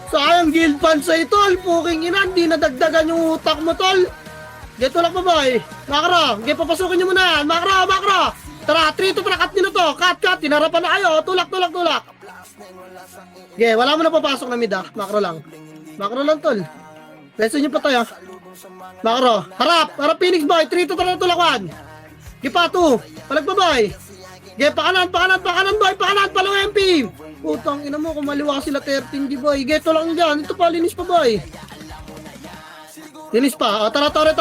Sayang guild fans sa'yo, tol. Puking ina, hindi nadagdagan yung utak mo, tol. Get tulak pa ba eh? Makro, get papasukin nyo muna. Makro. Tara, 3 to cut nyo na to. Cut. Tinarapan na kayo. Tulak. Okay, wala mo na papasok na mid ah. Makro lang, tol. Beso nyo pa tayo. Makro, harap Phoenix boy. 3 to tulak 1. Gipa 2. Palagpabay. Okay, pakanan boy. Palo MP. Putang ina mo, kumaliwa sila 13 di boy. Okay, tulak nyo dyan. Ito pa, linis pa boy. Linis pa. O, tara, tore.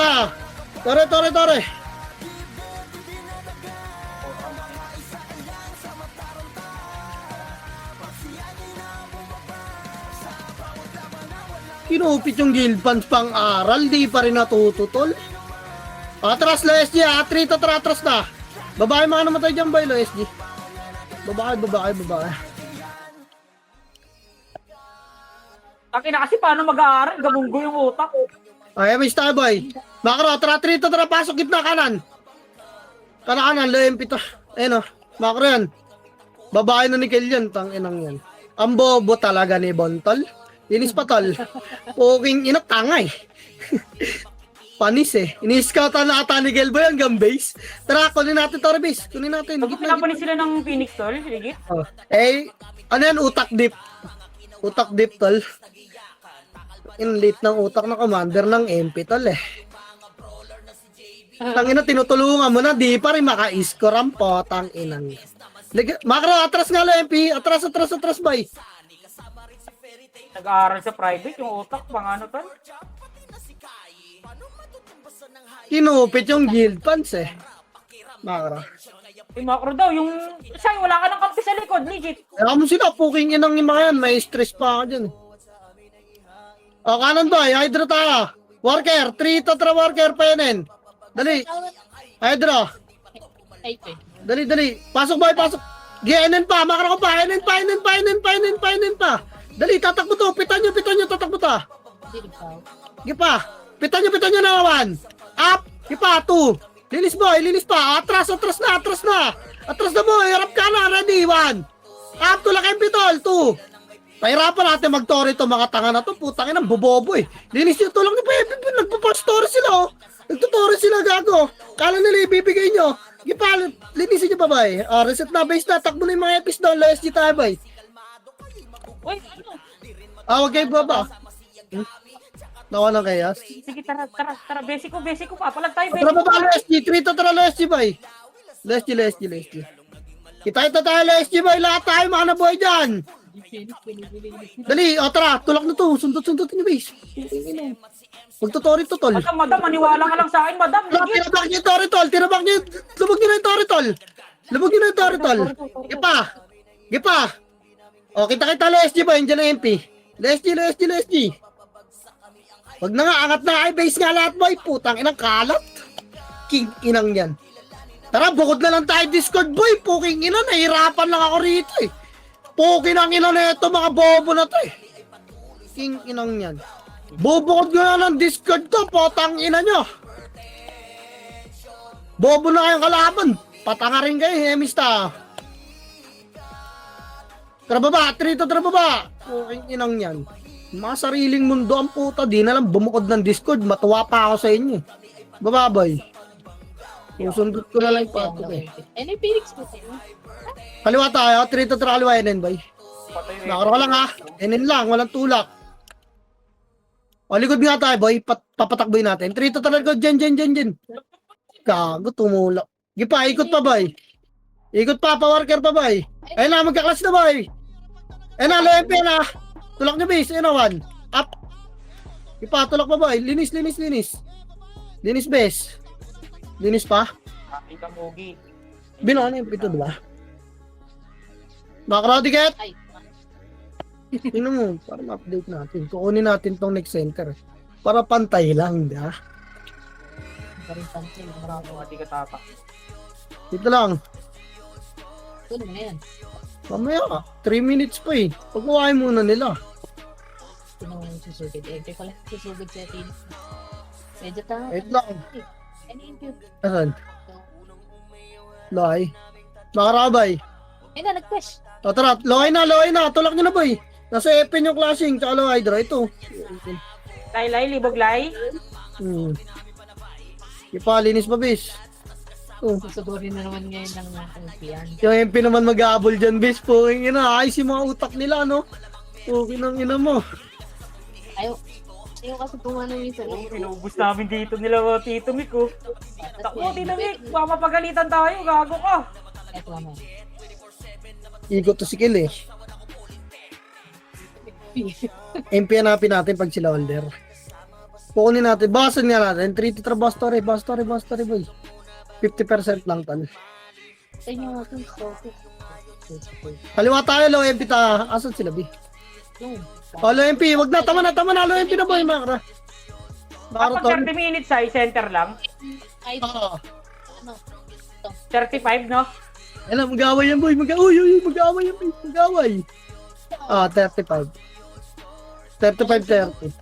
Kinupit yung guild fans pang aral. Di pa rin natututol. Atras lo SG ha. 3 to atras na. Babae mga namatay dyan boy lo SG. Babae. Akin na kasi paano mag-aaral? Gamunggo yung utak. Ay, may star boy. Makro, tara, 3 to pasok gitna kanan. Kanan, lo MP to. Ayun o, makro yan. Babae na ni Kelyan, tang inang yan. Ang bobo talaga ni Bontol. Inis pa tol. Puking ina, tangay. Panis eh. Ini-scoutan na ata ni Gelboy hanggang base. Tara, kunin natin to, Rebis. Kunin natin. Pinapanis sila ng Phoenix, tol. Sige. Oh. Eh, ano yan? Utak dip, tol. In late ng utak na commander ng MP, tol eh. Tangina, tinutulungan mo na, di pa rin maka-score ang potang inang. Makro, atras nga lang MP. Atras, bay. Nag-aaral sa private, yung utak, pang ano, tol. Kinupit yung guild fans eh. Makro. Yung macro daw, yung siya, wala ka ng kampi sa likod, legit. Kaya mo sila, puking inang yung mga yan. May stress pa ka dyan. O, kanan boy, Hydra tayo. Worker, 3 to worker, penen. Dali. Hydra. Dali. Pasok boy, pasok. GNN pa, makro ko pa. NN pa. Dali, tatakbo to. Pitan nyo, tatakbo to. Gipa. Pitan nyo na 1. Up. Gipa, 2. Linis pa. Atras na. Atras na boy, harap ka na. Ready, 1. Up, tulak yung pitol, 2. Pahirapan natin mag-tori to, mga tanga na to. Putang ina, bobobo eh. Linis yung tulak ni Pepe. Nagpa-story sila oh. Nagtutori sila, gago. Kala nila ibibigay nyo. Gipa, linisin nyo pa ba eh. Reset na base na. Takbo na yung mga epis doon. Low SG tayo ba eh. Uy, ano? Wag kayo baba. Nawa ng kayas. Sige, tara. Basic ko pa. Palag tayo, Tara baba, low SG. 3 to tara, low SG ba eh. Low SG. Kita tayo, low SG ba eh. Lahat tayo, mga nabuhay dyan. Dali, tara, tulak na to. Sundot-sundotin yung base. Magtutori to, tol. Madam, maniwala ka lang sa akin, madam. Tinabak niyo yung tori, tol. Lubog niyo na yung tori, tol. Gipa. O, kita lo SG ba? Yan dyan na MP. Lo SG. Wag na nga, angat na. Ay, base nga lahat, boy. Putang inang kalat. King inang yan. Tara, bukod na lang tayo Discord, boy. Puking ina, nahirapan lang ako rito eh. Puking ang ina na ito, mga bobo na to eh. King inang yan. Bubukod ko na ng Discord to, potang ina nyo. Bobo na kayong kalaban. Patanga rin kayo, hemista. Tara baba, 3 to tara baba. Puking inang yan. Mga sariling mundo ang puta, di na lang bumukod ng Discord. Matuwa pa ako sa inyo. Baba, boy. Susundot ko na lang yung pato eh. Ano yung Phoenix po sa'yo? Kaliwa tayo, 3 to tara kaliwa, NN, boy. Nakaro ka lang ha. NN lang, walang tulak. O, likod nga tayo, boy. Papatakboy natin. 3 to tara likod, dyan. Gago, tumulak. Gipa, ikot pa, boy. Ikot pa, pa-worker pa, boy. Ayun na, magkaklas na, boy. Ayun na, LMP na. Tulak niya, base. Ayun na, 1. Up. Gipa, tulak pa, boy. Linis. Linis, base. Linis pa. Aking kamugi. Bino, ano yung pito, diba? Makro, ticket. Ay, Tingnan mo, para ma-update natin. Kukunin natin tong next center. Para pantay lang, di ba? parang something. Marami. Hindi ka tatak. Dito lang. Ito na yan. Mamaya, 3 minutes pa eh. Pagkuhain muna nila. Ito na yung susugid. Enter ko lang susugid sa atin. Medyo tayo. Wait lang. Ano yung cute? Asan? Loy. Makarabay. Ay na, nag-push. O tara, loy na. Tulak nyo na boy. Nasa Epen yung clashing, tsaka low hydra. Ito. Lay, libog lay. Ipalinis pa, bis. Oh. Susugurin na naman ngayon ng yan. Yung MP naman mag-aabol dyan, bis. Puking ina, ayos yung mga utak nila, no? Puking ang ina mo. Ayaw kasi tumano minsan. Inubos namin dito nila Tito Mick, oh. Takbo, Tito Mick. Baka mapagalitan tayo, gago ka. Eto naman. Ikot to si Kill, eh. MP hanapin natin pag sila holder. Pukunin natin. Basan nga natin. 3 to Bastory, boy. 50% lang tal. Sa inyo nga kung Kaliwa tayo, low MP ta. Asan sila, B? yung Oh, low MP. Wag na, tama na. Low MP na, boy, Makra. Makra to. Kapag 30 minutes ay center lang. ay Oo. ano 35, no? Alam, mag-away yan, boy. Mag-away yan, boy. Mag-away. 35. 35-30.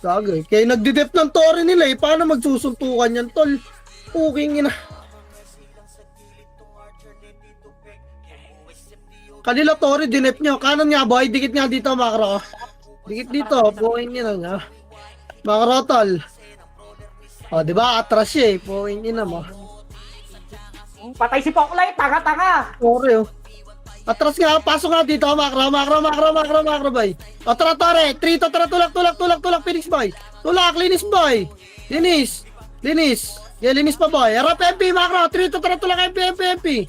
Sagay. Kaya nagdidep ng tore nila eh. Paano magsusuntukan yan, tol? Puking ina. Kanila tore, dinep nyo. Kanan nga, boy. Dikit nga dito, Makro. Dikit dito. Puking ina nga. Makro, tol. O, diba? Atras siya eh. Puking ina mo. Patay si Poklay, tanga-tanga. Tore, oh. Atras nga, pasok nga dito, makro, boy. O, tara, tore, 3 to, tara, tulak, Phoenix, boy. Tulak, linis, boy. Linis. Yeah, linis pa, boy. Harap, MP, makro, 3 to, tara, tulak, MP.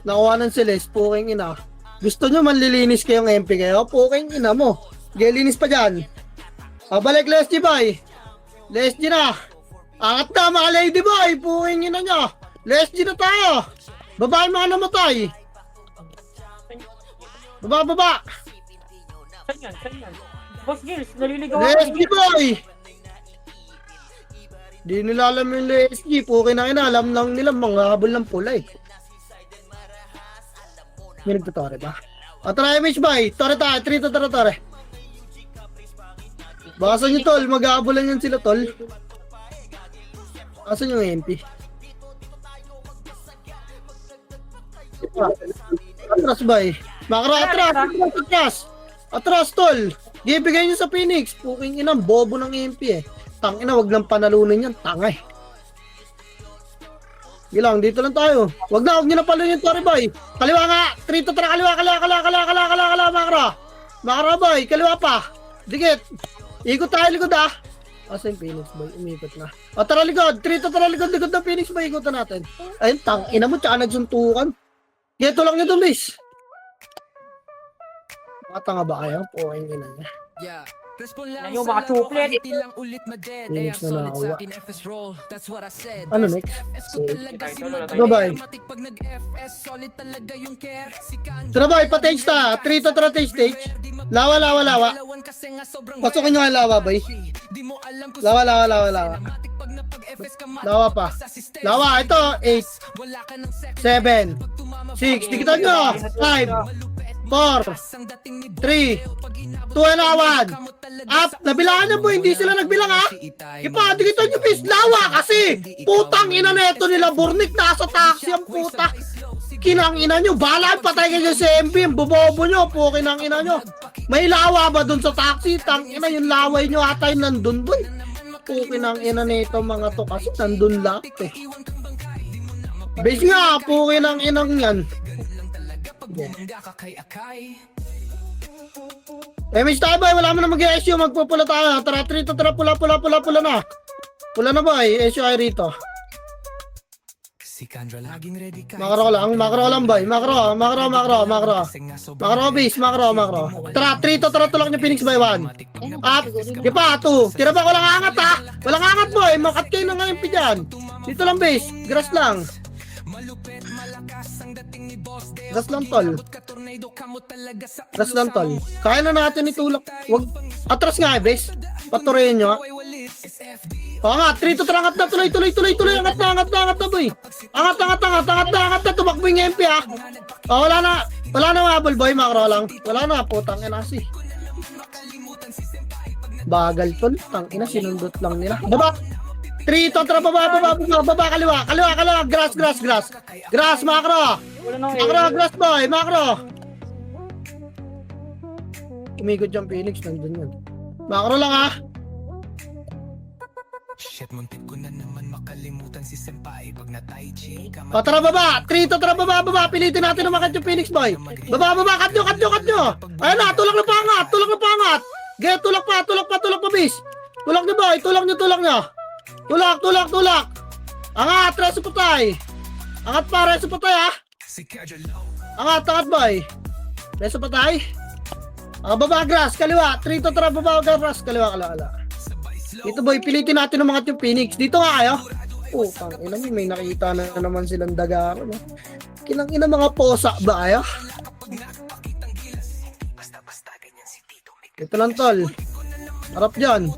Nakuha ng Celeste, puking ina. Gusto nyo manlilinis kayong MP kayo? Puking ina mo. Yeah, linis pa dyan. O, balik, Leslie, boy. Leslie na. Angat na, mga lady, boy. Puking ina nyo. Leslie na tayo. Babae mga namatay. Baba! Saan yan? Boss Gills, naliligaw Leslie boy! Di nila alam yung Leslie. Puki na alam lang nila mga habol ng pula eh. May nagtutore ba? O tara image boy! Tore tayo! 3 to tore. Baka saan yung tol? Mag-aabolan yan sila tol. Asan yung MP? Atras boy! Makro, atras, tol. Gibigay nyo sa Phoenix. Puking inang, bobo ng MP eh. Tangina, wag lang panalunin yan. Tangay. Gilang, dito lang tayo. Wag nyo na palunin yung Tori boy. Kaliwa nga. 3 to tara, kaliwa, Makro. Makro boy, kaliwa pa. Dikit. Ikot tayo, likod ah. Asa yung Phoenix boy? Umikot na. O tara likod. 3 to tara, likod ng Phoenix boy. Ikotan natin. Ayun, tangina mo, tsaka nagsuntukan. Geto lang nyo to, miss. Matanga ba kayo? Puking ina niya. Yeah. Respond lang Yung sa mga laro, chuplet. hindi lang ulit ma-dead. Phoenix na solid nakawa. sa akin, FS roll. That's what I said. Ano next? FS ko talaga si Mother. Bye-bye. Matik pag nag-FS, solid talaga yung care. Si Kanjo, Tara boy, pa-tage ta. 3 to tara stage. Lawa. dalawan kasi nga sobrang Pasukin nyo ang lawa, boy. Di mo alam kung Lawa. matik pag napag-FS ka Lawa pa. Lawa, ito. 8, wala ka ng second. 7, 6. Dikitan nyo. 5, 4, 3, 2, and 1. Up. Nabilangan nyo po. Hindi sila nagbilang ha. Ipa, dikitan nyo bis. Lawa kasi. Putang ina neto nila. Burnik nasa taxi ang puta. Kinang ina nyo. Bala, patay kayo sa MP. Ang bobobo nyo. Pukin ang ina nyo. May lawa ba dun sa taxi? Tang ina yung laway nyo ata yung nandun dun. Pukin ang ina neto mga to kasi nandun lahat eh. Base nga, pukin ang inang yan. Image tayo boy, wala mo na mag-SU, magpupula tayo. Tara, trito, tara, pula na. Pula na boy, SU ay rito. Si Kandra laging ready ka. Makro lang boy, makro. Bis, makro. Tara, trito, tara, tulak niyo Phoenix by 1. Up, di pa, 2. Tira ba, walang angat ha. Walang angat boy, makat kayo na ngayon pidyan. Dito lang base, grass lang. Grass lang tol. Kaya na natin itulak. Wag atras nga bes. Patuloyin nyo. O nga, 3 to tara, angat na tuloy. Angat na boy. Angat na tumakbo yung MP ha. O wala na mabol boy, makro lang. Wala na, putang ina si. Bagal tol, tang ina sinundot lang nila. Baba. 3 to tara, baba, kaliwa. Grass, makro. Wala nang Makro, grass boy, makro. Umikot yung Phoenix, nandun yan. Macro lang ha. Shit, muntik ko na naman makalimutan si senpai pag na-tai chi ka. Tara baba, 3 to tara baba, pilitin natin na makat yung Phoenix boy. Baba, kat nyo. Ayun na, tulak na pangat. Get, tulak pa, bis. Tulak nyo boy, tulak nyo. Tulak. Angat, reso patay. Angat pa, reso patay ha. Si Kadyo Low. Angat boy. Reso patay. Baba, grass, kaliwa. 3 to tara baba, grass, kaliwa. Dito boy, pilitin natin ng mga yung Phoenix. Dito nga kayo. Oh, tangina mo, may nakita na naman silang dagaro. No? Kinang-ina mga posa ba kayo? Ito lang tol. Harap dyan.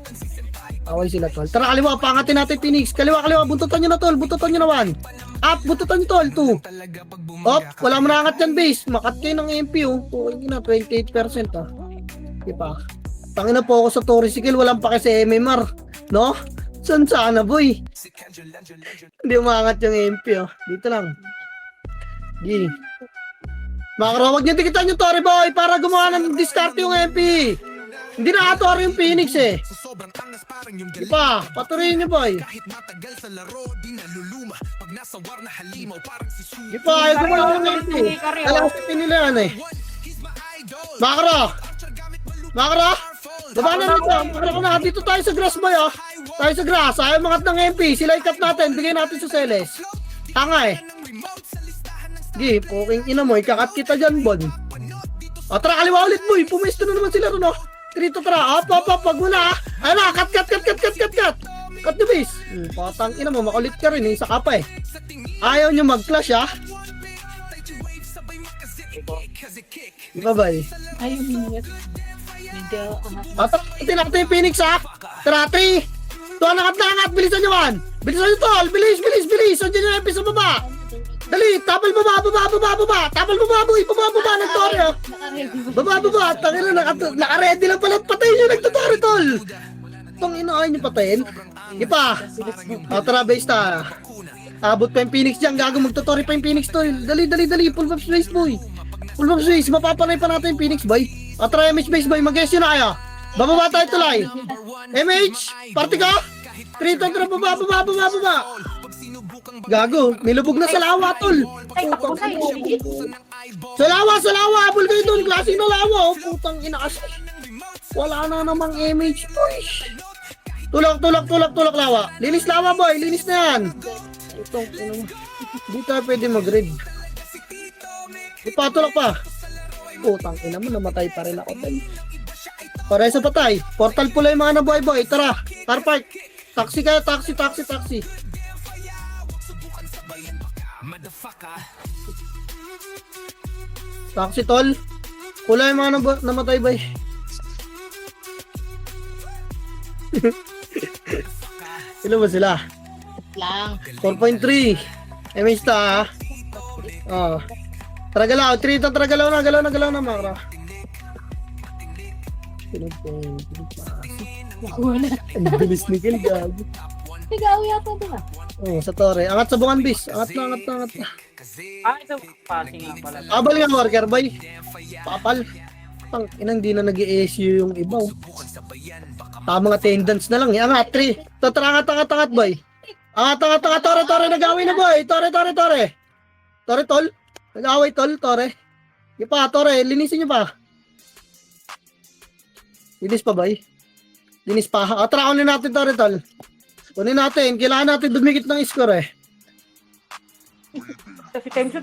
Away sila tol. Tara kaliwa, pangatin natin Phoenix. Kaliwa, buntutan nyo na tol. Buntutan nyo naman. Up, buntutan nyo tol. 2. Op, wala mo na angat yan base. Makat kayo ng MP oh. Okay na, 28% ah. Diba? Tangina po ako sa Torisicle, walang pake sa MMR, no? Saan sana, boy? Hindi umangat yung MP, oh. Dito lang. Di. Makara, wag niyo tikitan yung Tori, boy, para gumawa ng discard yung MP. Hindi na Tori yung Phoenix, eh. Di pa, patuloyin niyo, boy. Di pa, ayaw gumawa ng MP. Kalasin nila yan, eh. Makara, baba na nito. Dito tayo sa grass boy oh. Tayo sa grass. Ayaw mangat ng MP. Sila ikat natin. Bigay natin sa Celes. Tanga eh. Gi, poking ina mo. Ikakat kita dyan, Bon. O, tara kaliwa ulit boy. Pumesto na naman sila ron oh. Trito tara. Op. Pag muna ah. Ayun na. Cut. Cut nyo bis. Patang ina mo. Makulit ka rin. Isa ka pa eh. Ayaw nyo mag-flash ah. Diba ba eh? Ayun, minute. Medyo, Tara natin yung Phoenix ha. Tara 3. Tuwa angat. Bilisan nyo man. Bilisan nyo tol. Bilis. Andiyan yung MP sa baba. Dali. Tapal baba. Tapal baba boy. Baba ng Tori oh. Baba. Tangin na. Naka-ready lang pala. Patayin nyo nagtutori tol. Itong inaayin nyo patayin. Ipa. Tara base ta. Abot pa yung Phoenix dyan. Gago magtutori pa yung Phoenix tol. Dali. Full map space boy. Mapapanay pa natin yung Phoenix boy. Tara MH base boy. Mag-guess yun na kaya. Bababa tayo tulay. MH. Party ka. 3 to tara baba. Gago. Nilubog na sa lawa tol. Sa lawa. Abol kayo dun. Klaseng na lawa. Oh, putang ina kasi. Wala na namang MH boy. Tulak lawa. Linis lawa boy. Linis na yan. Itong hindi tayo pwede mag-read. Ipatulak pa. Putang ina mo, namatay pa rin ako tayo. Pare sa patay. Portal pula yung mga nabuhay-boy. Tara, car park. Taxi kayo, taxi. Taxi tol. Pula yung mga namatay boy. Ilan ba sila? lang. 4.3. MH ta ha. Tragalaw, 3 to tragalaw na Makra. Wala. Ang bilis ni Kel, gago. Tigaw yata ito ba? Oh, sa Torre. Angat sa bungan bis. Angat na. Ito passing nga pala. Abal nga worker boy. Papal. Tang inang di na nag-ESU yung iba. Oh. Tamang attendance na lang. Angat 3. Tatrangat boy. Angat Torre nag-away na boy. Torre. Torre tol. Nag-away Torre. Ipa Torre, linisin niyo pa. Linis pa boy. Linis pa. Kunin natin Torre tol. Kunin natin. Kailangan natin dumikit ng score eh. Si Temso.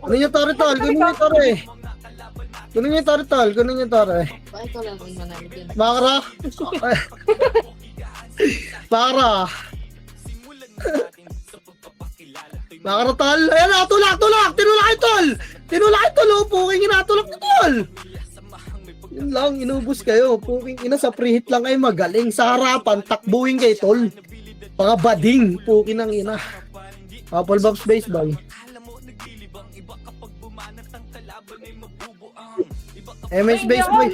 Kunin niyo Torre tol. Kunin niyo Torre. Bakit ko lang yung manalo dyan? Makra. Makra tol. Ayan na, tulak. Tinulak tol. Puking inatulak na tol. Yun lang, inubos kayo. Puking ina sa preheat lang kayo magaling. Sa harapan, takbuhin kayo tol. Mga bading. Puking ang ina. Apple box baseball. MH base boy.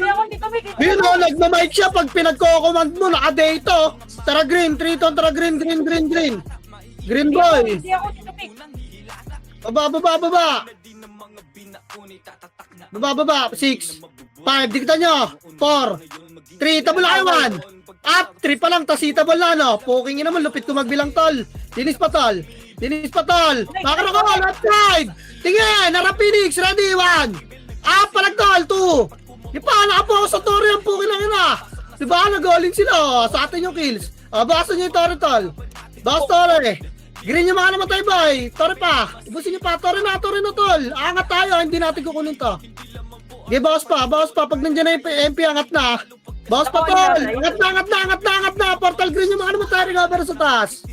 Yun o, nagmamic siya pag pinagko-command mo, naka-data. Tara green, 3 ton, tara green. Green boy. Baba. 6. 5, dikita nyo. 4, 3, tabula kayo 1. Up, 3 pa lang, tas itabol na, no? Poking naman, lupit ko magbilang, tol. Linis pa, tol. Linis pa, tol. Makano ko, left side. Tingin, Nara Phoenix, ready, 1. Up, palag, tol, 2. Di pa, nakapokus sa Torre ang poking lang yun, ah. Diba, nag-alling sila, sa atin yung kills. Bakasan nyo yung Torre, tol. Bakas, Torre. Green yung mga namatay, boy. Torre pa. Ibusin nyo pa, Torre na, tol. Angat tayo, hindi natin kukunin to. Okay, bawas pa. Pag nandiyan na yung MP, angat na. Bawas pa, tol. Angat na. Portal green yung mga namatay, recover sa taas.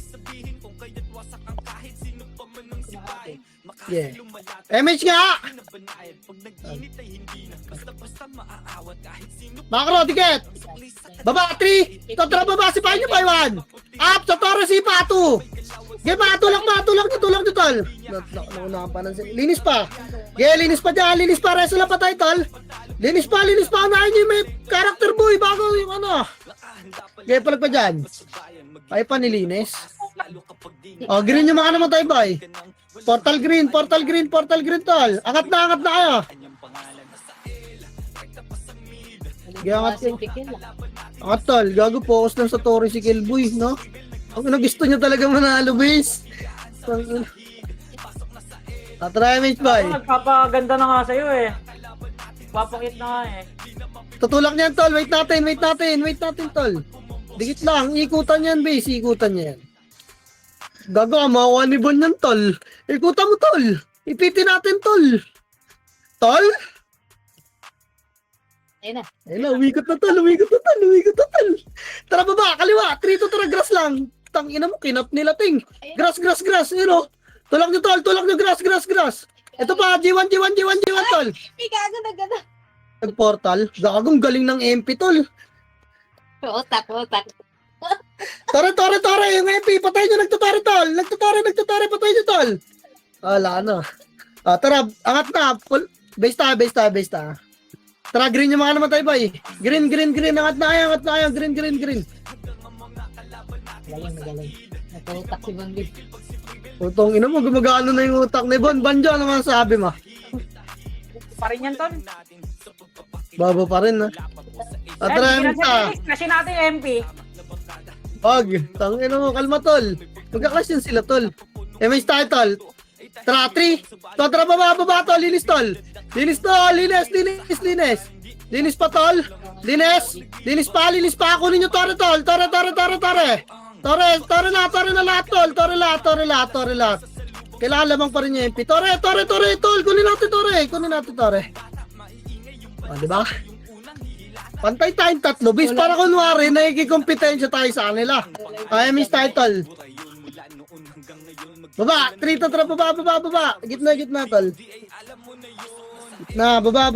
Yeah. MH nga! Makro, ticket! Baba, 3! Totra baba, sipahin nyo pa 1! Up, sa Torre, sipa, 2! Okay, tulak nyo, tol! Naunahan pa ng linis pa! Okay, linis pa dyan, reso lang pa tayo, tol! Linis pa, unahin nyo yung may character boy bago yung ano! Okay, palag pa dyan! Ay pa nilinis. Oh, green yung mga naman tayo, boy! Portal green, tol. Angat na kayo. Angat yung angat, tol. Gago, focus lang sa Torre si Kilboy, no? Ang gusto niya talaga manalo, base. Tatry, mate, boy. Nagpapaganda na nga sa'yo eh. Papakit na nga eh. Tutulak niyan, tol. Wait natin, tol. Dikit lang. Ikutan yan, base. Ikutan yan. Gago, makuha ni Bon yan, tol. Ikutan mo, tol. Ipitin natin, tol. Tol? Ayun na. Umikot na, tol. Tara, baba, kaliwa. 3 to tara, grass lang. Tangina mo, kinap nila, ting. Grass. Yun, o. Tulak nyo, tol. Grass. Ito pa, G1, tol. May gago na gano'n. Nag-portal. Gagong galing ng MP, tol. Utak. Tore, yung MP, patay nyo, nagtutore, tol. Patay nyo, tol. Wala na. Tara, angat na. Base tayo. Tara, green yung mga naman tayo, boy. Green. Angat na kayo. Green. Magaling. Natutak si Bambi. Utong ina mo, gumagano na yung utak ni Bon. Banjo, ano man sabi mo? Pa rin yan, tol. Baba pa rin, ha? Tara, Kasi natin yung MP. Wag, tangina mo, kalma, tol. Magka-clash yun sila, tol. MH tayo, tol. Tara, 3. Tara, baba, tol. Linis, tol. Linis pa, tol. Linis pa. Kunin nyo, Torre, tol. Torre na lahat, tol. Torre lahat. Kailangan lamang pa rin yung MP. Torre, tol. Kunin natin, Torre. O, diba? Pantay tayong tatlo. Bis para kunwari, nakikikompetensya tayo sa kanila. MH title. Baba, 3 to trap, baba. Gitna, tol. Gitna, baba.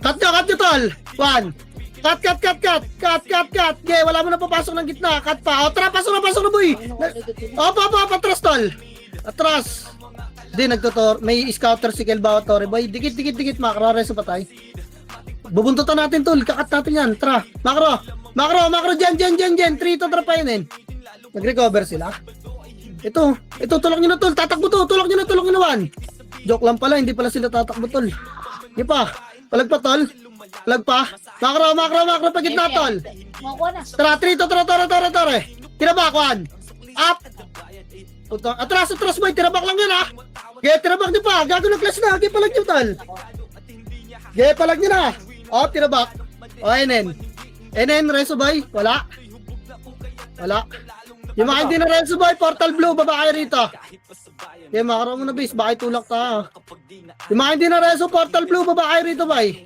Cut nyo, tol. 1. Cut. Okay, wala mo na papasok ng gitna. Cut pa. O, tara, pasok na, boy. Patras, tol. Atras. Hindi, may scouter si Kelbao Torre. Boy, dikit, makro, reso pa tayo. Bubuntutan natin, tol. Kakat natin yan. Tara, makro, dyan. 3 to trap pa yun, Nag-recover sila. Ito, tulak nyo na, tol. Tatakbo to. Tulak nyo na 1. Joke lang pala, hindi pala sila tatakbo, tol. Hindi pa. Palag pa, tol. Makro, pagit na, tol. Makuha na. Tara, 3 to, tara. Tirabak, 1. Up. Atras, boy. Tirabak lang yan, ha. Tirabak nyo pa. Gago na class na. Palag nyo, tol. Palag nyo na. O, tirabak. O, NN, reso, boy. Wala. Yung mga hindi na reso, boy. Portal blue. Baba kayo rito. Makaraw mo na, base. Baka itulak ta. Yung mga hindi na reso, portal blue. Baba kayo rito, boy.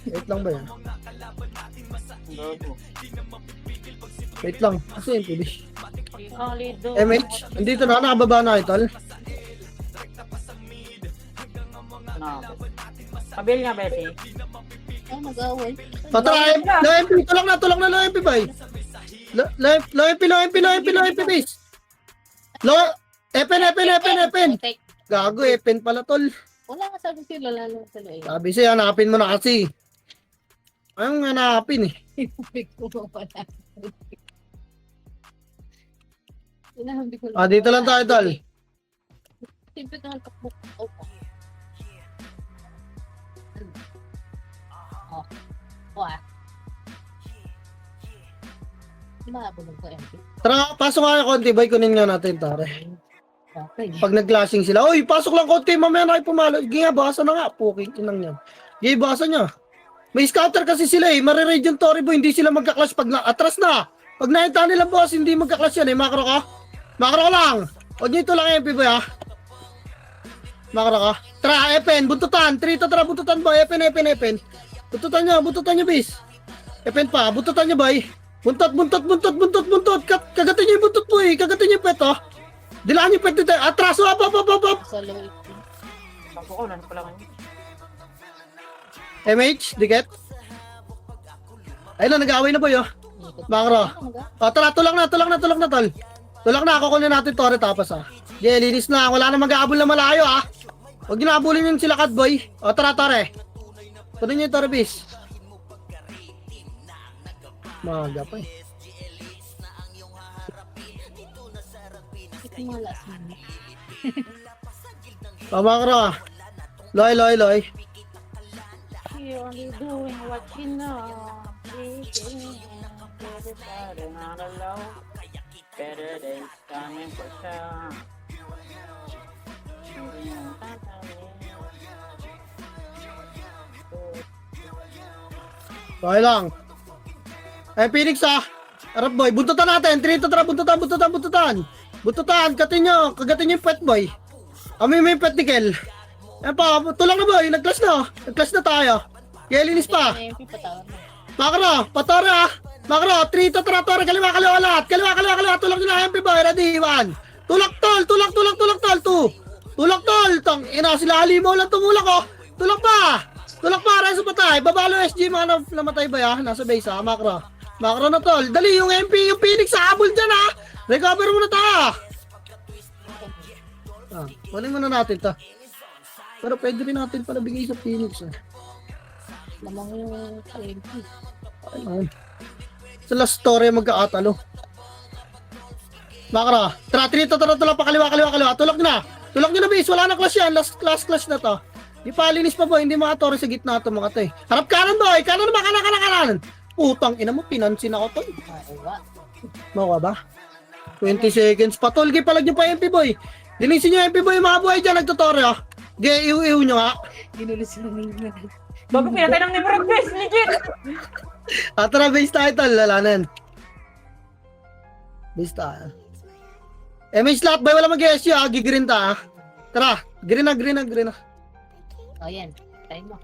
Wait lang ba yan? Wait lang. Kasi yung pulis. MH, andito na. Nakababa na kayo, tol. Kabil nga, Bessie. Ay, mag-away. Patry. Low MP. Tulak na low MP, boy. Low MP, base. Low. Epen. Gago, Epen pala, tol. Wala nga sabi sila lalo sila eh. Sabi siya, hanapin mo na kasi. Anong hanapin, eh? Big ko pala. Sinahambi ko Ah, dito lang tayo, tol. Simple ka ng takbo. Opo. Oh. Oh ah. Mahabulog ko, MP. Tara, pasok nga konti, boy. Kunin nga natin, tare. Okay. Pag nag-clashing sila, oy, pasok lang konti, mamaya na kayo pumalo. Sige nga, basa na nga. Puking inang yan. Sige, basa niya. May scatter kasi sila eh. Marirage yung Tori boy, hindi sila magka-clash pag atras na. Pag nakita nila boss, hindi magka-clash yan eh. Makro ka? Makro ka lang. Huwag nyo ito lang MP boy ha. Makro ka? Tara, Epen, buntutan. Trito, tara, buntutan boy. Epen. Buntutan nyo, bis. Epen pa, buntutan nyo boy. Buntot. Kagatin nyo yung buntot boy. Kagatin nyo yung pet oh. Dilaan nyo yung pet dito. Atras, up. Sa low 18. Sakto ko, ano pala ngayon? MH, diket. Ayun na, nag-aaway na boy oh. Makro. Tara, tulak na, tol. Tulak na, kukunin natin Tori tapos ah. Yeah, linis na. Wala na mag-aabol na malayo ah. Huwag ginabulin yung sila boy. O, tara, Tore. Tuloy nyo yung Tori, bis. Maga pa eh. Ito mga last minute. Makro ah. Loy. You only doing what you know. Better days coming for sure. Okay lang. Phoenix ah. Harap boy, buntutan natin. Trito, tara, buntutan. Buntutan, kagatin nyo yung pet boy. Kami may pet ni Kel. Ayan pa, tulang na boy, nag-clash na tayo. Kaya linis pa. MP patawar na. Makro, Patore ah. Makro, Trito, tara, Tore, kaliwa lahat. Kaliwa, tulak nyo na MP boy, ready, 1. Tulak tol, 2. Tulak tol, tang ina sila Halimo lang tumulak oh. Tulak pa, reso patay. Babalo SG mga namatay ba ya? Nasa base ah, Makro na tol. Dali yung MP, yung Phoenix sa habol dyan ah. Recover muna tayo. Ah, kunin muna natin to. Pero pwede rin natin pala bigay sa Phoenix eh. Lamang yung MP. Ayun. Sa last story magkaatalo. Makra. Tara, tulak pa kaliwa. Tulak nyo na bis. Wala na clash yan. Last clash na to. Di pa linis pa boy. Hindi mga Tori sa gitna to mga to eh. Harap kanan boy. Kanan naman. Kanan. Putang ina mo. Pinansin ako to. Mauwa. Mawa ba? 20 seconds pa. Tolgi palag nyo pa MP boy. Linisin nyo MP boy. Mga buhay dyan. Nagtutore ah. Iw nyo nga. Ginulis na nila. Bago pinatay ng Nebrod base, legit! Tara, base tayo tol. Lalanan. Base tayo. May slot boy. Wala mag-SU ah. Gigreen ta ah. Tara. Green na. O yan. Time mo.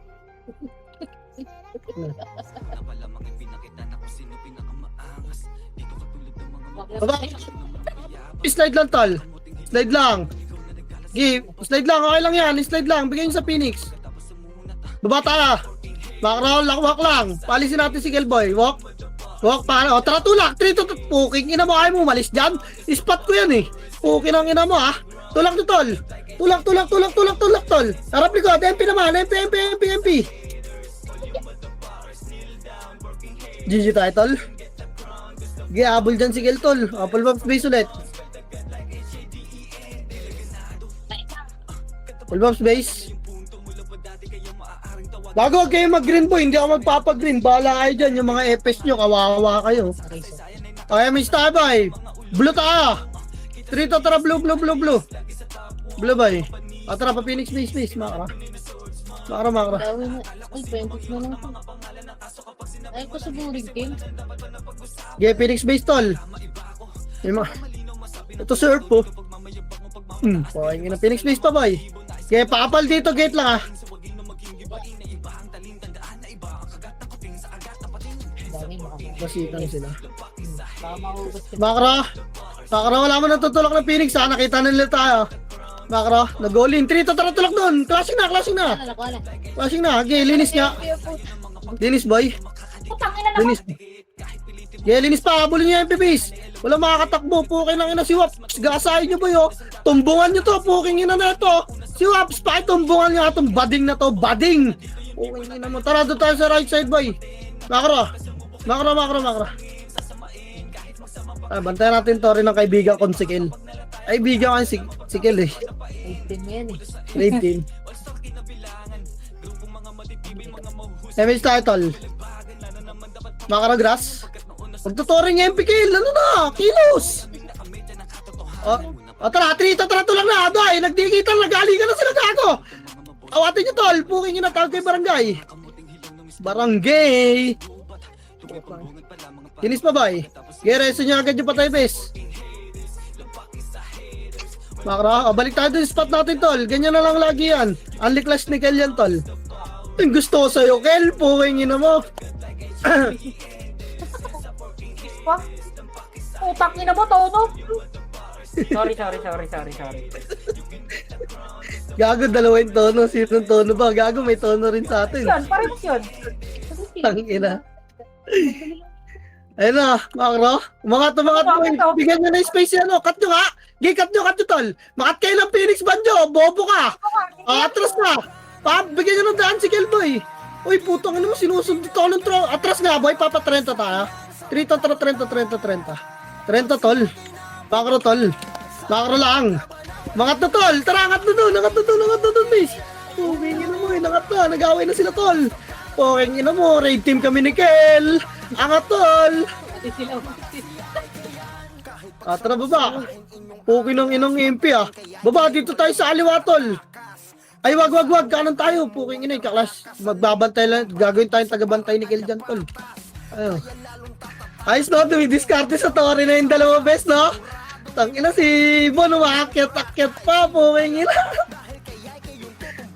Napalamang ipinakita na kung sino pinakamaangas. Dito katulad ng mga Baba. Slide lang tol. Slide lang. Slide lang. Okay lang yan. Slide lang. Bigyan nyo sa Phoenix. Baba tayo. Backround, walk lang. Palisin natin si Gelboy. Walk para. O, tara tulak. Trito. Puking ina mo. Ayaw mo umalis dyan. Spot ko yan eh. Puking ang ina mo ah. Tulak to tol. Tulak tol. Harap likod. MP naman. MP. GG tayo tol. Giabol dyan si Gel tol. Apple Box base ulit. Full bombs base. Bago huwag kayo mag-green boy, hindi ako magpapag-green. Bahala kayo dyan, yung mga EPS nyo, kawawa kayo. Okay, may star boy. Blue tayo. Trito, tara, blue. Blue boy. Tara, pa Phoenix base, makara. Gawin na. Ay, 20 na lang ito. Ay, ko sa boring game. Okay, Phoenix base tol. Ito surf po. Okay, na Phoenix base pa boy. Okay, pakapal dito, gate lang ah. Dami makakita. Basitan sila. Baka mahugot ka. Makra, wala mo natutulak ng Phoenix ha. Nakita na nila tayo. Makra, nag-all-in. Trito, tara tulak doon. Clashing na. Wala. Clashing na. Okay, linis nga. Linis boy. Linis. Okay, linis pa. Habulin niya yung PBs. Wala makakatakbo. Puking lang ina si Waps. Gasahin nyo boy oh. Tumbungan nyo to. Puking ina na ito. Si Waps, pakitumbungan nyo itong bading na to. Bading. Puking ina mo. Tara doon tayo sa right side boy. Makra. Bantayan natin to rin ng kaibigan kong si Kel. Kaibigan ko si Kel eh. 18 mo yan eh. Grade team. Damage tayo, tol. Makaragras. Magtutoring MP Kel. Ano na? Kilos. Tara, tara, tulang na. Aday, nagdigitan, nag-aligan na sila gago. Awatin nyo, tol. Puking ina, tawag kay barangay. Barangay. Kinis pa ba eh? Gereso nyo agad yung patay, bes. Makra, balik tayo dun spot natin, tol. Ganyan na lang lagi yan. Unli clash ni Kel yan, tol. Ang gusto ko sa'yo, Kel. Puking ina mo. Pa? Utak niya na ba, Tono? Sorry. Gago, dalawa yung tono. Sinong tono ba? Gago, may tono rin sa atin. Yan, parehas yun. Tangina. Ayun na, makro. Umangat mo. Bigyan nyo na yung space yan, cut nyo nga. Cut nyo, tol. Makat kayo ng Phoenix Banjo. Bobo ka. Atras na. Bigyan nyo ng daan si Kelboy. Uy, putang ano mo, sinusundot ako ng tro. Atras nga, boy. Papa 30 tayo. 30, 30, tol. Makro, tol. Makro lang. Mangat na, tol. Tara, angat na doon, miss. Puging ina mo, nangat na. Nag-away na sila, tol. Puging ina mo, raid team kami ni Kel. Angat, tol. Tara, baba. Puging ng inong MP, ah. Baba, dito tayo sa aliwa, tol. Ay, wag. Kanan tayo. Puging ina, kaklas. Magbabantay lang. Gagawin tayong tagabantay ni Kel dyan, tol. Ayun. Ayos, no? Dumidiskarte sa tore na yung dalawa best, no? Tangina si Bon, umakyat-akyat pa, pumingin.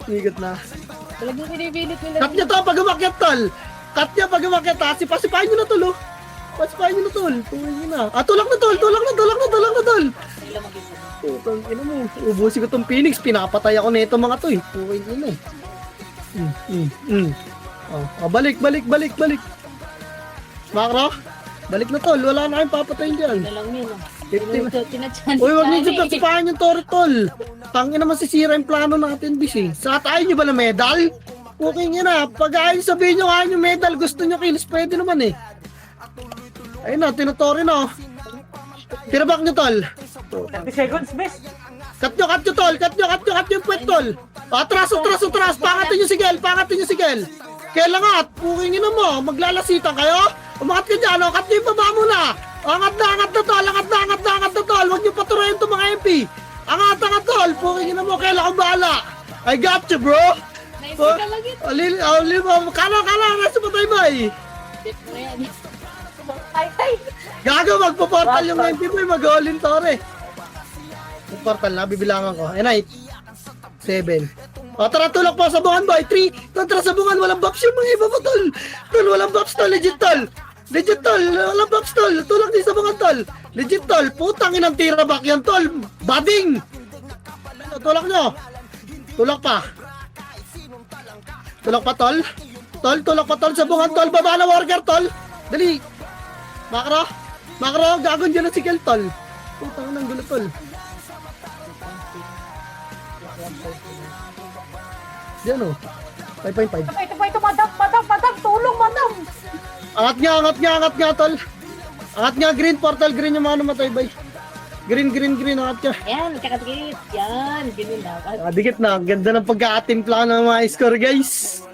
Higot na. Talagang binibilit nila. Cut nyo to pag umakyat, tol. Cut nyo pag umakyat, ha? Pasipahin nyo na, tol, oh. Pasipahin nyo na, tol. Pumingin na. Tulak na, tol. Sila mag-isa. Tangina mo. Ubusin ko tong Phoenix. Pinapatay ako na itong mga to, eh. Pumingin na, eh. Balik. Makro? Balik na, tol. Wala na kayong papatayin dyan. Na lang yun. 50. Tinatsahan. Uy, wag niyo dyan pasipahan yung toro, tol. Tangin naman sisira yung plano natin, bis eh. Sa tayo nyo ba na medal? Okay nyo na. Pag ayaw sabihin nyo kaya nyo medal, gusto nyo kilos, pwede naman eh. Ayun na, tinutore na. Tiraback nyo, tol. 30 seconds, best. Cut nyo, tol. Cut nyo yung puwet, tol. Atras. Pangatin nyo si Gel. Kailangan, puking nyo mo. Maglalasitan kayo. Umangat ka dyan, cut nyo yung baba muna. Angat na, tol. Huwag niyo paturayin itong mga MP. Angat, tol. Puking ina mo, kailan ko bahala. I got you, bro. Naisip ka lang yun. Kala, nasa patay ba eh? Dip mo yan. Ay. Gago, magpo-portal yung MP mo, mag-all-in tore. Mag-portal na, bibilangan ko. Ay, night. 7. Tara, tulak po sa bungan, boy. 3. Tara sa bungan, walang buffs yung mga iba mo, tol. Tol, walang buffs, tol. Legit, tol. Walang buffs, tol. Tulak din sa bungan, tol. Legit, tol. Putang inang tira back yan, tol. Bading. Tulak nyo. Tulak pa, tol. Tulak pa, tol. Sa bungan, tol. Baba na, warrior, tol. Dali. Makro, gagon dyan na si Kel, tol. Putang inang gulo, tol. Diyan, oh. 5.5. Ito, madam. Tulong, madam. Angat nga, tol. Angat nga, green portal, green yung mga namatay, bay. Green, angat nga. Ayan, kakadikit. Yan, ganun dapat. Dikit na, ganda ng pagka-atimpla ng mga score, guys.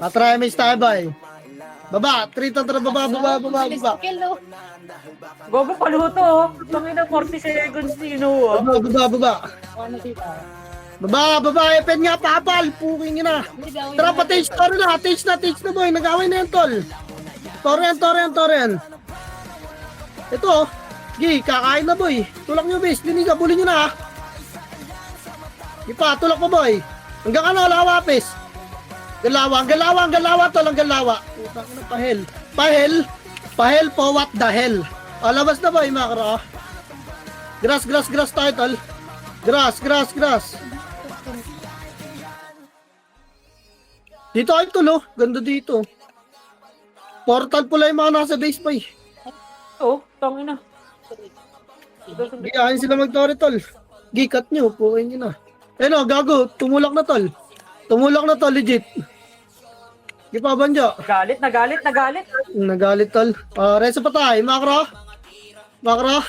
Try image tayo, bay. Baba, 3 tatra, baba. Hello. Gogo paluto, oh. Tangina 40 seconds nino, oh. Baba. Ano dito? Baba, epen nga, papal. Puking ina. Tara, pa-tage na, boy. Nag-away na yan, tol. Tore yan. Ito, oh. Gi, kakain na, boy. Tulak nyo, bis. Diniga, bulin nyo na, ha. Ipa, tulak mo, boy. Hanggang ano, lawa, pis. Galawa, tol. Ang galawa. Putang ina, pahel po, what the hell. Labas na, boy, makro. Grass tayo, tol. Grass. Dito ay tulo. Ganda dito. Portal pula yung mga nasa base pa eh. Oh, tangina. Giyahin sila mag-tore, tol. Gikat nyo. Pukin nyo na. Eh no, gago. Tumulak na, tol. Legit. Sige pa, Banjo. Galit, nagalit. Nagalit, tol. Reso pa tayo. Makro.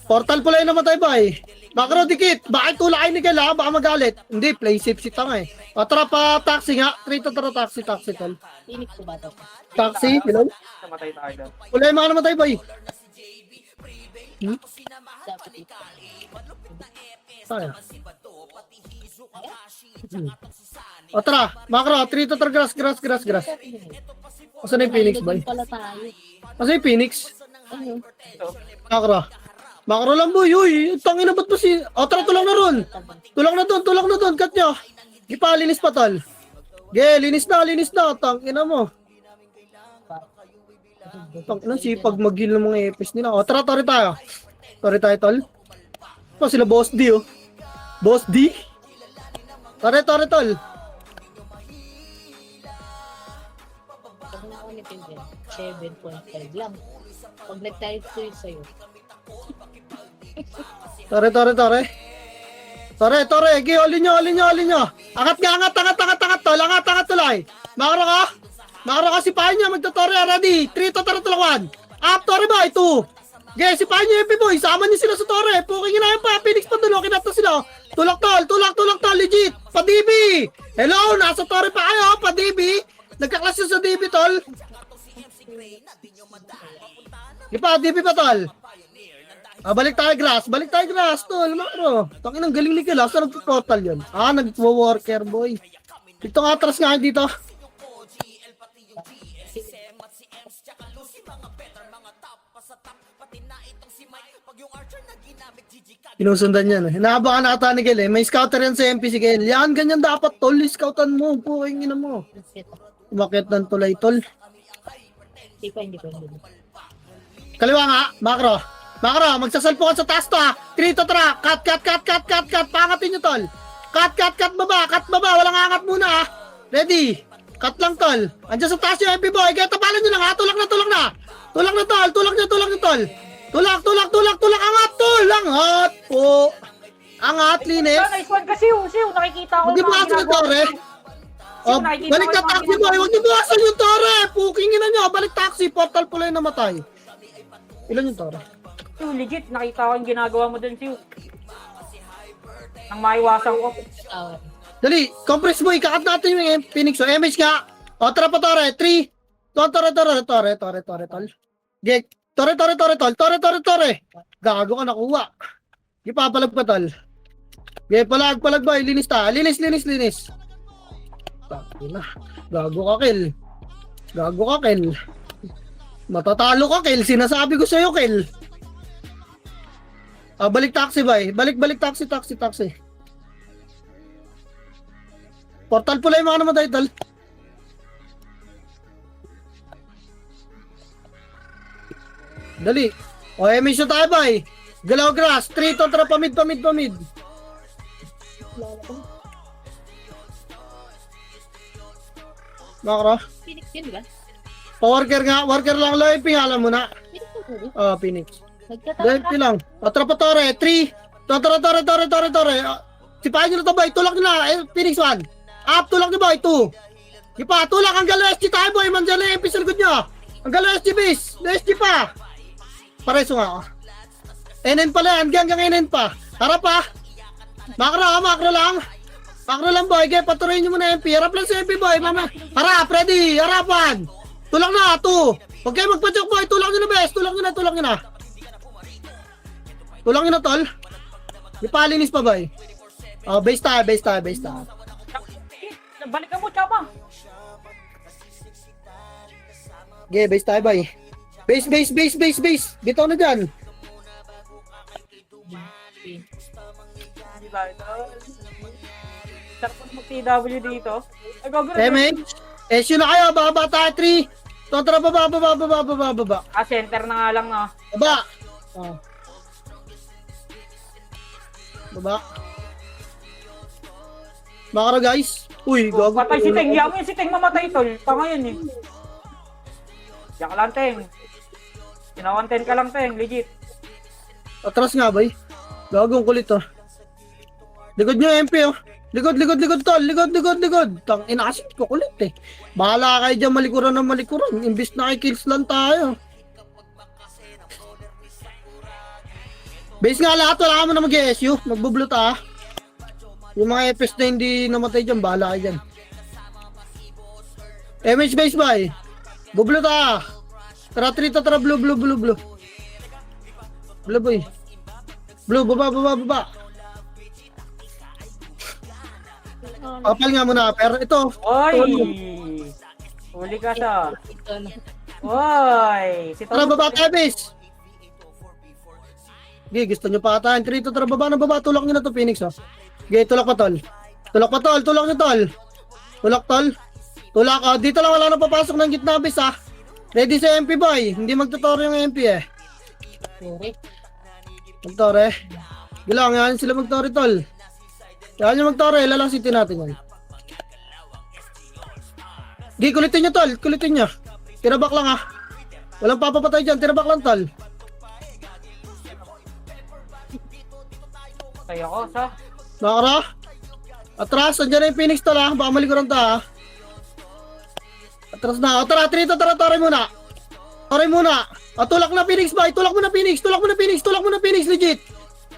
Portal pula yung namatay ba eh. Makro, dikit. Bakit tulakay ni Kel, ha? Baka magalit. Hindi, play safe si Tanga eh. Tara pa, taxi nga. Trito, tara, taxi, tol. Phoenix ko ba ito? Taxi, hello? Namatay tayo doon. Pula yung mga namatay ba eh. Dapat ito. Tayo. Tara, Makro. Trito, tara, grass. Asan na yung Phoenix, boy? Pala tayo. Asan yung Phoenix? Ayun. Makro lang, boy. Uy, tangin na ba't ba si... Tara, tulang na ron. Tulang na doon. Cut nyo. Gipa, linis pa, tol. Linis na. Tangina mo. Tangina, sipag mag-heal ng mga epis nila. Tara, tori tayo, tol. Sila Boss D, oh. Boss D? Tore, tol. Pag nakulit yung 7.5 lang. Pag nag-type 2 sa'yo. Tore. Gi, olin nyo. Angat, tol. Angat, tulay. Makro ka, sipahin nyo. Magtotore, ready. 3, 1. Up, tore ba? 2. Ge, sipahin nyo, MP boy. Sama nyo sila sa tore. Puking na pa. Phoenix pa dulo. Kinata sila. Tulak, tol. Legit. Pa-DB. Hello, nasa tore pa kayo. Pa-DB. Nagkaklas yun sa DB, tol. Ipa, DB pa, tol. Balik tayo grass, tol. Makro. Tangin ang galing ni Kela. Saan nagpo-total yun? Nagpo-worker, boy. Ito nga, atras nga dito. Pinusundan yan. Hinahaba ka na ata ni Gel eh. May scouter yan sa MP si Gel. Yan, ganyan dapat, tol. Scoutan mo. Puking ina mo. Umakit ng tulay, tol. Hindi pa. Kaliwa nga, Makro, magsasalpo ka sa taas to, ha. Trito, tara. Cut. Pangatin nyo, tol. Cut, baba. Walang angat muna, ha. Ready. Cut lang, tol. Andiyan sa taas yung MP boy. Kaya tapalan nyo lang, ha. Tulak na, tol. Tulak. Angat, tol. Angat po. Angat, linis. Nice one kasi, siw. Nakikita ko. Hindi ba kasi yung tore? Balik na taxi, boy. Huwag nyo buwasan yung tore. Puking ina nyo. Balik taxi. Portal pula yung namatay. Ilan yung tore? Siw, legit. Nakita ko yung ginagawa mo dun, siw. Nang maiwasan ko. Dali, compress mo, ikakat natin yung Phoenix. So, MH ka. Tara pa, tore. 3. Tore, tol. Gek. Tore. Gago ka, nakuha. Ipapalag pa, tol. Gek, palag ba? Linis ta. Linis. Takina. Gago ka, Kel. Matatalo ka, Kel. Sinasabi ko sa'yo, Kel. Balik taxi, bay. Balik taxi. Portal pula yung mga namatay, tol. Dali. MH na tayo, bay. Galaw grass. 3, tara, pamid. Makro. Phoenix yun, di ba? Pa-worker lang. Loy, pingalan mo na. Phoenix ko tuloy. Phoenix. Nagkataon Dahil lang. Tara pa, tore. 3. Tore. Sipahin nyo na to, boy. Tulak nyo na. Phoenix 1. Up, tulak nyo, boy. 2. Ipa, tulak. Ang galo SG tayo, boy. Mandyan na yung MP sa likod nyo. Ang galo SG base. Na SG pa. Pareso nga ako. NN pala. Hanggang NN pa. Harap pa. Makro lang. Boy. Kaya patuloy nyo muna MP. Harap lang sa MP, boy. Mama. Harap, ready. Harapan. Tulak na. 2. Huwag kayo magpa-joke, boy. Tulak nyo na, best. Tulak nyo na. Tulak nyo na, tol. Ipalinis pa, boy. Base tayo. Balik ka mo, chapa. Base tayo, boy. Base. Bitaw na dyan. Hindi ba ito? Sarap mag-TW dito. Ay, gagawin. MH. SU na kayo. Baba tayo. 3. Tara, baba. Center na nga lang, no? Baba. Baba. Makara, guys. Uy, gago. Patay si Teng. Yaman yun si Teng mamatay, tol. Tanga yun, eh. Diyan ka lang, Teng. 110 ka lang, Teng. Legit. Atras nga, boy. Gagong kulit, oh. Likod nyo, MP, oh. Likod, tol. Likod. Tang inasit ko kulit eh. Bahala kayo dyan malikuran ng malikuran. Imbis na kay kills lang tayo. Base nga lahat, wala ka mo na mag-SU. Magbubluta ah. Yung mga FS na hindi namatay dyan, bahala kayo dyan. MH base bay. Bubluta ah. Tara, trito, tara, blue. Blue boy. Blue, baba. Kapal nga muna, pero ito. Oy! Huli ka sa. Ito na. Oy! Si Tara, Tol. baba tayo, base. Okay, gusto nyo patayin. Trito, tara, baba na baba. Tulak nyo na to, Phoenix, oh. Okay, tulak pa, tol. Tulak nyo, tol. Tulak, oh. Dito lang, wala na papasok ng gitna, base, ah. Ready sa MP, boy. Hindi magtuturo yung MP, eh. Sorry. Magtore. Gilang, yan sila magtore, tol. Yan yung magtore, lalang city natin yan. Okay, kulitin nyo, tol. Kulitin nyo. Tirabak lang, ah. Walang papapatay dyan. Tirabak lang, tol. Tayo ako sa. Nakara. Atras, andyan na yung Phoenix tol ha. Baka malikuran ta ha. Atras na. O tara, trito, tara, tara muna. Tara muna. O tulak na Phoenix ba? Tulak mo na Phoenix, legit.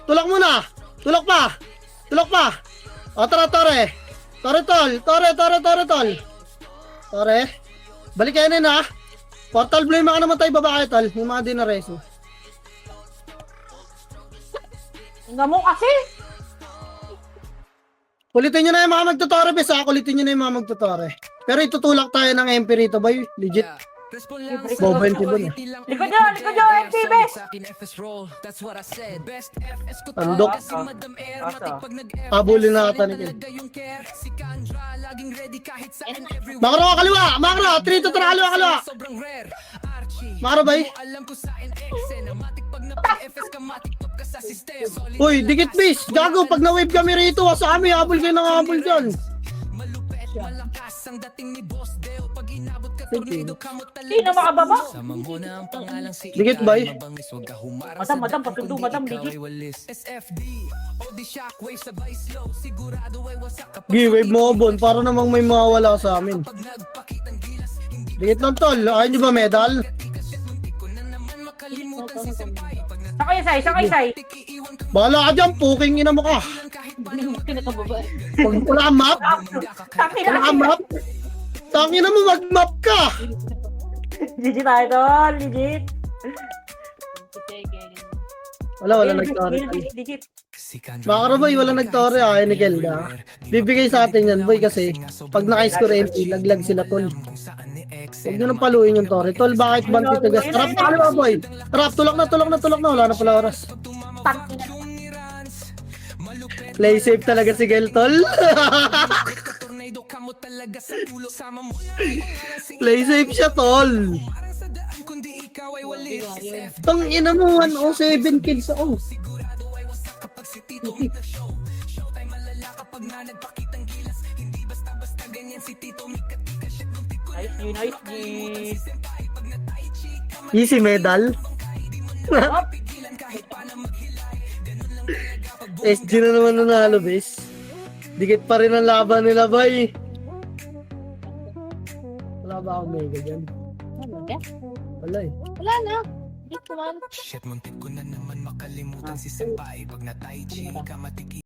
Tulak muna. Tulak pa. O tara, tore. Tore tol. Tore. Balik kayo na ha. Portal blue yung mga namatay, baba kayo tol. Yung mga dinareso. Nga mo kasi. Kulitin nyo na yung mga magtutore, bes ha. Kulitin nyo na yung mga magtutore. Pero itutulak tayo ng MP rito, boy. Legit. Bobo yung tibon eh. Likod nyo, MP, bes! Tandok. Habulin na ata ni Ken. Makro, kaliwa! Makro! Trito, tara, kaliwa! Makro, bay? Uy, dikit bis! Gago, pag na-wave kami rito, sa amin, habol kayo ng habol dyan. Sino makababa? Dikit, bay? Madam, patundo, madam, ligit. Gi-wave mo, Bon, para namang may mawawala sa amin. Dikit lang, tol. Ayaw nyo ba medal? Sakay. Bahala ka dyan, puking ina mo ka. Hindi mo kinakababa. Pag wala kang map, wala kang map. Tangin na mo, mag-map ka. Legit tayo tol, legit. Wala nagtore. Legit. Makarabay, wala nagtore ah, ni Kelda. Bibigay sa atin yan, boy, kasi pag naka-score MP, laglag sila, tol. Huwag nyo nang paluin yung tore. Tol, bakit banti tagas? Trap, kaliwa, boy. Trap, tulak na. Wala na pala oras. Play safe talaga si Gel, tol. Play safe siya, tol. Tang ina mo, 107 kills ako. Nice. Easy medal. SG na naman nanalo, bes. Dikit pa rin ang laban nila, bay. Wala ba akong mega dyan? Wala eh. Wala na. Hindi ko man. Shit, muntik ko na naman makalimutan si Senpai. Pag na-tai chi ka matiki